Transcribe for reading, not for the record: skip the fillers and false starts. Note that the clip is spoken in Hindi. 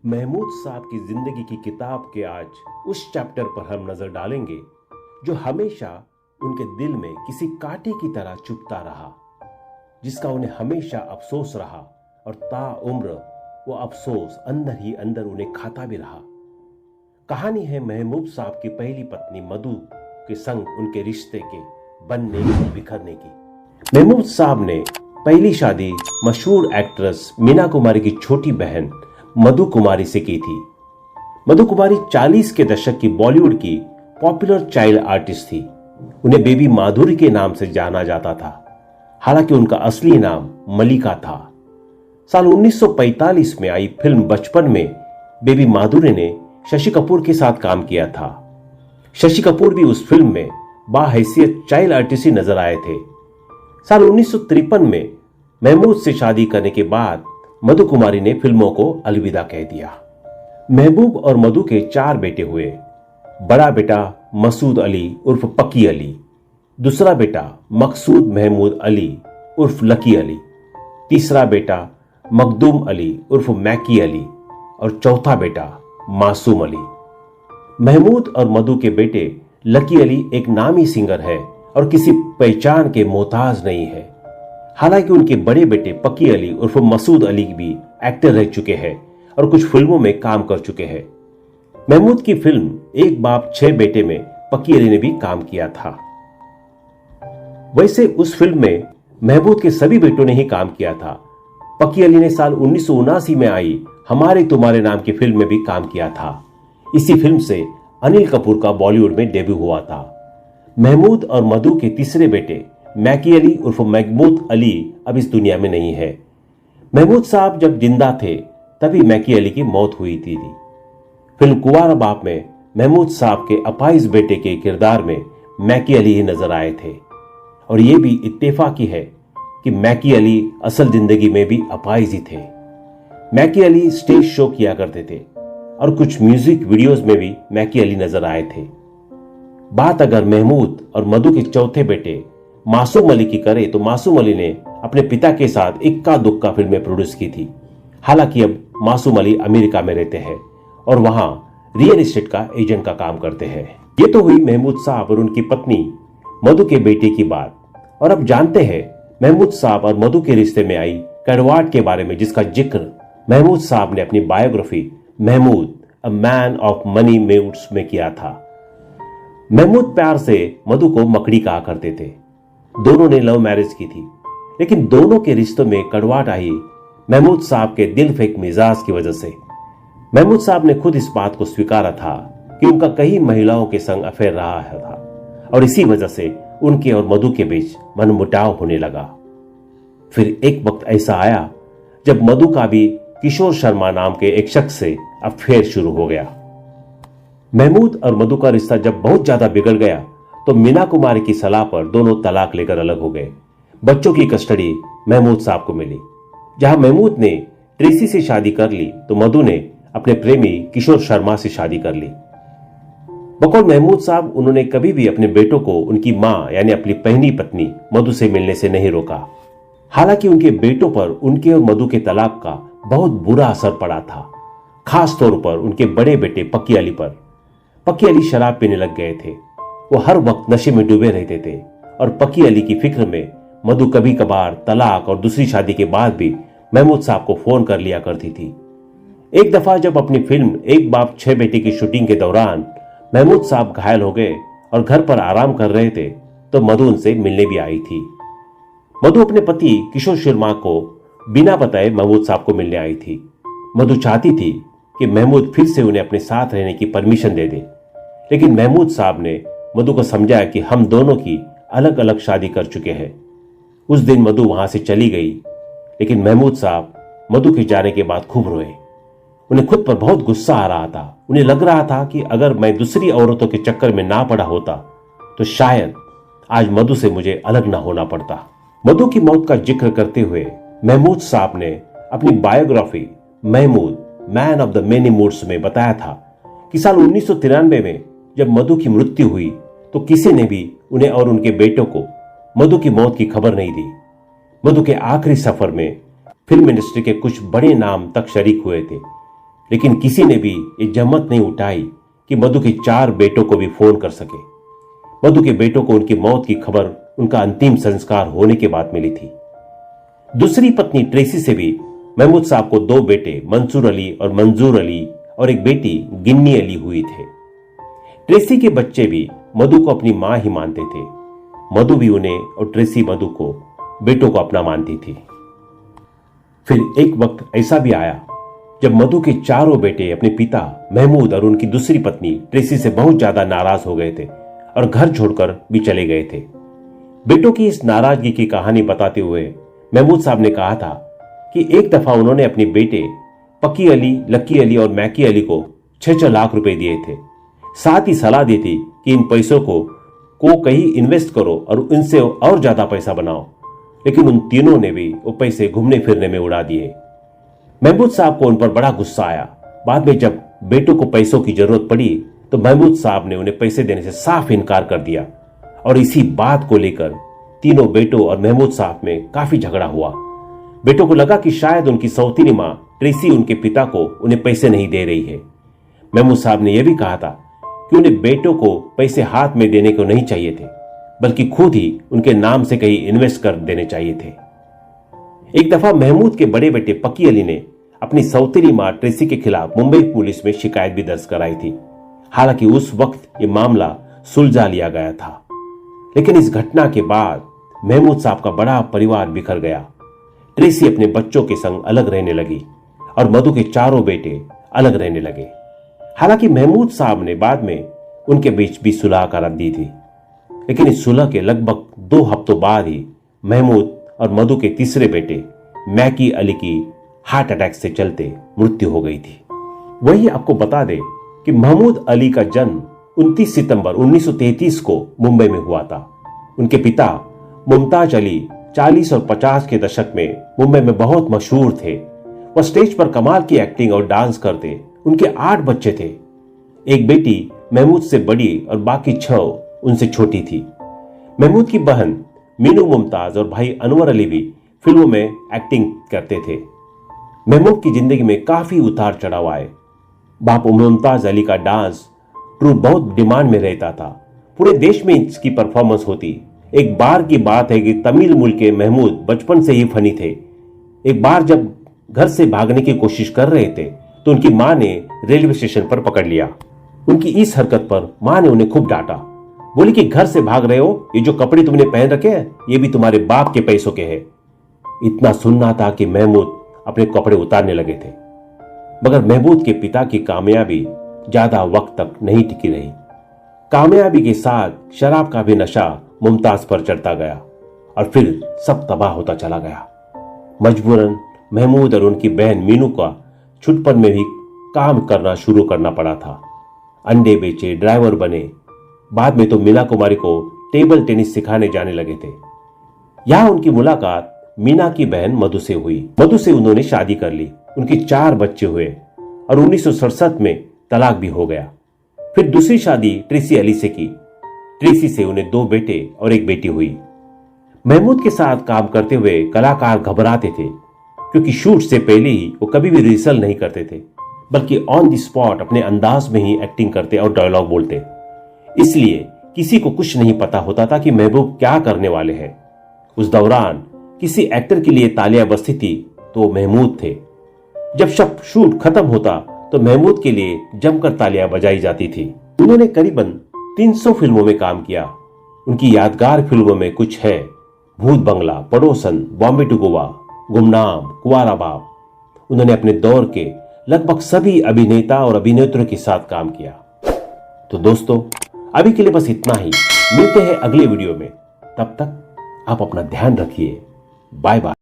महमूद साहब की जिंदगी की किताब के आज उस चैप्टर पर हम नजर डालेंगे जो हमेशा उनके दिल में किसी कांटे की तरह चुभता रहा, जिसका उन्हें हमेशा अफसोस रहा और ताउम्र वो अफसोस अंदर ही अंदर उन्हें खाता भी रहा। कहानी है महमूद साहब की पहली पत्नी मधु के संग उनके रिश्ते के बनने और बिखरने की। महमूद साहब ने पहली शादी मशहूर एक्ट्रेस मीना कुमारी की छोटी बहन मधु कुमारी से की थी। मधु कुमारी 40 के दशक की बॉलीवुड की पॉपुलर चाइल्ड आर्टिस्ट थी। उन्हें बेबी माधुरी के नाम से जाना जाता था, हालांकि उनका असली नाम मलिका था। साल 1945 में आई फिल्म बचपन में बेबी माधुरी ने शशि कपूर के साथ काम किया था। शशि कपूर भी उस फिल्म में बाहैसियत चाइल्ड आर्टिस्ट ही नजर आए थे। साल 1953 में महमूद से शादी करने के बाद मधु कुमारी ने फिल्मों को अलविदा कह दिया। महबूब और मधु के 4 बेटे हुए। बड़ा बेटा मसूद अली उर्फ पकी अली, दूसरा बेटा मकसूद महमूद अली उर्फ लकी अली, तीसरा बेटा मखदूम अली उर्फ मैकी अली और चौथा बेटा मासूम अली। महमूद और मधु के बेटे लकी अली एक नामी सिंगर है और किसी पहचान के मोहताज नहीं है। हालांकि उनके बड़े बेटे पकी अली उर्फ मसूद अली भी एक्टर रह चुके हैं और कुछ फिल्मों में काम कर चुके हैं। महमूद की फिल्म एक बाप 6 बेटे में पकी अली ने भी काम किया था। वैसे उस फिल्म में महमूद के सभी बेटों ने ही काम किया था। पकी अली ने साल 1979 में आई हमारे तुम्हारे नाम की फिल्म में भी काम किया था। इसी फिल्म से अनिल कपूर का बॉलीवुड में डेब्यू हुआ था। महमूद और मधु के तीसरे बेटे मैकी अली उर्फ महमूद अली अब इस दुनिया में नहीं है। महमूद साहब जब जिंदा थे तभी मैकी अली की मौत हुई थी। फिल्म कुंवारा बाप में महमूद साहब के अपाहिज बेटे के किरदार में मैकी अली ही नजर आए थे और यह भी इत्तेफाकी है कि मैकी अली असल जिंदगी में भी अपाहिज ही थे। मैकी अली स्टेज शो किया करते थे और कुछ म्यूजिक वीडियोस में भी मैकी अली नजर आए थे। बात अगर महमूद और मधु के चौथे बेटे मासूम अली की करे तो मासूम अली ने अपने पिता के साथ इक्का दुक्का फिल्में प्रोड्यूस की थी। हालांकि अब मासूम अली अमेरिका में रहते हैं और वहां रियल एस्टेट का एजेंट का काम करते हैं। ये तो हुई महमूद साहब और उनकी पत्नी मधु के बेटे की बात। और अब जानते हैं महमूद साहब और मधु के रिश्ते में आई कड़वाहट के बारे में, जिसका जिक्र महमूद साहब ने अपनी biography Mahmood a man of many moods में किया था। महमूद प्यार से मधु को मकड़ी कहा करते थे। दोनों ने लव मैरिज की थी, लेकिन दोनों के रिश्तों में कड़वाहट आई महमूद साहब के दिल फेंक मिजाज की वजह से। महमूद साहब ने खुद इस बात को स्वीकारा था कि उनका कई महिलाओं के संग अफेयर रहा था और इसी वजह से उनके और मधु के बीच मनमुटाव होने लगा। फिर एक वक्त ऐसा आया जब मधु का भी किशोर शर्मा नाम के एक शख्स से अफेयर शुरू हो गया। महमूद और मधु का रिश्ता जब बहुत ज्यादा बिगड़ गया तो मीना कुमारी की सलाह पर दोनों तलाक लेकर अलग हो गए। बच्चों की कस्टडी महमूद साहब को मिली। जहां महमूद ने ट्रेसी से शादी कर ली तो मधु ने अपने प्रेमी किशोर शर्मा से शादी कर ली। बकौल महमूद साहब उन्होंने कभी भी अपने बेटों को उनकी मां यानी अपनी पहली पत्नी मधु से मिलने से नहीं रोका। हालांकि उनके बेटों पर उनके और मधु के तलाक का बहुत बुरा असर पड़ा था, खास तौर पर उनके बड़े बेटे पक्की अली पर। पक्की अली शराब पीने लग गए थे। वो हर वक्त नशे में डूबे रहते थे और पक्की अली की फिक्र में मधु कभी कभार तलाक और दूसरी शादी के बाद भी महमूद साहब को फोन कर लिया करती थी। एक दफा जब अपनी फिल्म एक बाप 6 बेटे की शूटिंग के दौरान महमूद साहब घायल हो गए और घर पर आराम कर रहे थे तो मधु उनसे मिलने भी आई थी। मधु अपने पति किशोर शर्मा को बिना बताए महमूद साहब को मिलने आई थी। मधु चाहती थी कि महमूद फिर से उन्हें अपने साथ रहने की परमिशन दे दे, लेकिन महमूद साहब ने मधु को समझाया कि हम दोनों की अलग अलग शादी कर चुके हैं। उस दिन मधु वहां से चली गई, लेकिन महमूद साहब मधु के जाने के बाद खूब रोए। उन्हें खुद पर बहुत गुस्सा आ रहा था। उन्हें लग रहा था कि अगर मैं दूसरी औरतों के चक्कर में ना पड़ा होता तो शायद आज मधु से मुझे अलग ना होना पड़ता। मधु की मौत का जिक्र करते हुए महमूद साहब ने अपनी biography Mahmood man of the many moods में बताया था कि साल 1993 में जब मधु की मृत्यु हुई तो किसी ने भी उन्हें और उनके बेटों को मधु की मौत की खबर नहीं दी। मधु के आखिरी सफर में फिल्म इंडस्ट्री के कुछ बड़े नाम तक शरीक हुए थे। लेकिन किसी ने भी ये जहमत नहीं उठाई कि मधु के 4 बेटों को भी फोन कर सके। मधु के बेटों को उनकी मौत की खबर उनका अंतिम संस्कार होने के बाद मिली थी। दूसरी पत्नी ट्रेसी से भी महमूद साहब को 2 बेटे मंसूर अली और मंजूर अली और एक बेटी गिन्नी अली हुई थे। ट्रेसी के बच्चे भी मधु को अपनी मां ही मानते थे। मधु भी उन्हें और ट्रेसी मधु को बेटों को अपना मानती थी। फिर एक वक्त ऐसा भी आया जब मधु के 4 बेटे अपने पिता महमूद और उनकी दूसरी पत्नी ट्रेसी से बहुत ज्यादा नाराज हो गए थे और घर छोड़कर भी चले गए थे। बेटों की इस नाराजगी की कहानी बताते हुए महमूद साहब ने कहा था कि एक दफा उन्होंने अपने बेटे पकी अली, लकी अली और मैकी अली को 6-6 लाख रुपए दिए थे। साथ ही सलाह दी थी कि इन पैसों को कहीं इन्वेस्ट करो और इनसे और ज्यादा पैसा बनाओ, लेकिन उन तीनों ने भी वो पैसे घूमने फिरने में उड़ा दिए। महमूद साहब को उन पर बड़ा गुस्सा आया। बाद में जब बेटों को पैसों की जरूरत पड़ी तो महमूद साहब ने उन्हें पैसे देने से साफ इनकार कर दिया और इसी बात को लेकर तीनों बेटों और महमूद साहब में काफी झगड़ा हुआ। बेटों को लगा कि शायद उनकी सौतीनी मां ट्रेसी उनके पिता को उन्हें पैसे नहीं दे रही है। महमूद साहब ने यह भी कहा था कि उन्हें बेटों को पैसे हाथ में देने को नहीं चाहिए थे, बल्कि खुद ही उनके नाम से कहीं इन्वेस्ट कर देने चाहिए थे। एक दफा महमूद के बड़े बेटे पकी अली ने अपनी सौतेली मां ट्रेसी के खिलाफ मुंबई पुलिस में शिकायत भी दर्ज कराई थी। हालांकि उस वक्त यह मामला सुलझा लिया गया था, लेकिन इस घटना के बाद महमूद साहब का बड़ा परिवार बिखर गया। ट्रेसी अपने बच्चों के संग अलग रहने लगी और मधु के 4 बेटे अलग रहने लगे। हालांकि महमूद साहब ने बाद में उनके बीच भी सुलह करा दी थी, लेकिन इस सुलह के लगभग 2 हफ्तों बाद ही महमूद और मधु के तीसरे बेटे मैकी अली की हार्ट अटैक से चलते मृत्यु हो गई थी। वही आपको बता दे कि महमूद अली का जन्म 29 सितंबर 1933 को मुंबई में हुआ था। उनके पिता मुमताज अली 40 और 50 के दशक में मुंबई में बहुत मशहूर थे। वह स्टेज पर कमाल की एक्टिंग और डांस करते। उनके 8 बच्चे थे। एक बेटी महमूद से बड़ी और बाकी 6 उनसे छोटी थी। महमूद की बहन मीनू मुमताज और भाई अनवर अली भी फिल्मों में एक्टिंग करते थे। महमूद की जिंदगी में काफी उतार चढ़ाव आए। बाप मुमताज अली का डांस ट्रूप बहुत डिमांड में रहता था। पूरे देश में इसकी परफॉर्मेंस होती। एक बार की बात है कि तमिल मूल के महमूद बचपन से ही फनी थे। एक बार जब घर से भागने की कोशिश कर रहे थे तो उनकी मां ने रेलवे स्टेशन पर पकड़ लिया। उनकी इस हरकत पर मां ने उन्हें खूब डांटा। बोली कि घर से भाग रहे हो, ये जो कपड़े तुमने पहन रखे हैं ये भी तुम्हारे बाप के पैसों के हैं। इतना सुनना था कि महमूद अपने कपड़े उतारने लगे थे। मगर महमूद के पिता की कामयाबी ज्यादा वक्त तक नहीं टिकी रही। कामयाबी के साथ शराब का भी नशा मुमताज पर चढ़ता गया और फिर सब तबाह होता चला गया। मजबूरन महमूद और उनकी बहन मीनू का छुटपन में भी काम करना शुरू करना पड़ा था। अंडे बेचे, ड्राइवर बने। बाद में तो मीना कुमारी को टेबल टेनिस सिखाने जाने लगे थे। यहां उनकी मुलाकात मीना की बहन मधु से हुई। मधु से उन्होंने शादी कर ली। उनके 4 बच्चे हुए और 1967 में तलाक भी हो गया। फिर दूसरी शादी ट्रेसी अली से की। ट्रेसी से उन्हें 2 बेटे और एक बेटी हुई। महमूद के साथ काम करते हुए कलाकार घबराते थे, क्योंकि शूट से पहले ही वो कभी भी रिहर्सल नहीं करते थे, बल्कि ऑन द स्पॉट अपने अंदाज में ही एक्टिंग करते और डायलॉग बोलते। इसलिए किसी को कुछ नहीं पता होता था कि महबूब क्या करने वाले हैं। उस दौरान किसी एक्टर के लिए तालियां बजती थी तो महमूद थे। जब सब शूट खत्म होता तो महमूद के लिए जमकर तालियां बजाई जाती थी। उन्होंने करीबन 300 फिल्मों में काम किया। उनकी यादगार फिल्मों में कुछ है भूत बंगला, पड़ोसन, बॉम्बे टू गोवा, गुमनाम, कुंवारा बाप। उन्होंने अपने दौर के लगभग सभी अभिनेता और अभिनेत्रियों के साथ काम किया। तो दोस्तों, अभी के लिए बस इतना ही। मिलते हैं अगले वीडियो में। तब तक आप अपना ध्यान रखिए। Bye bye.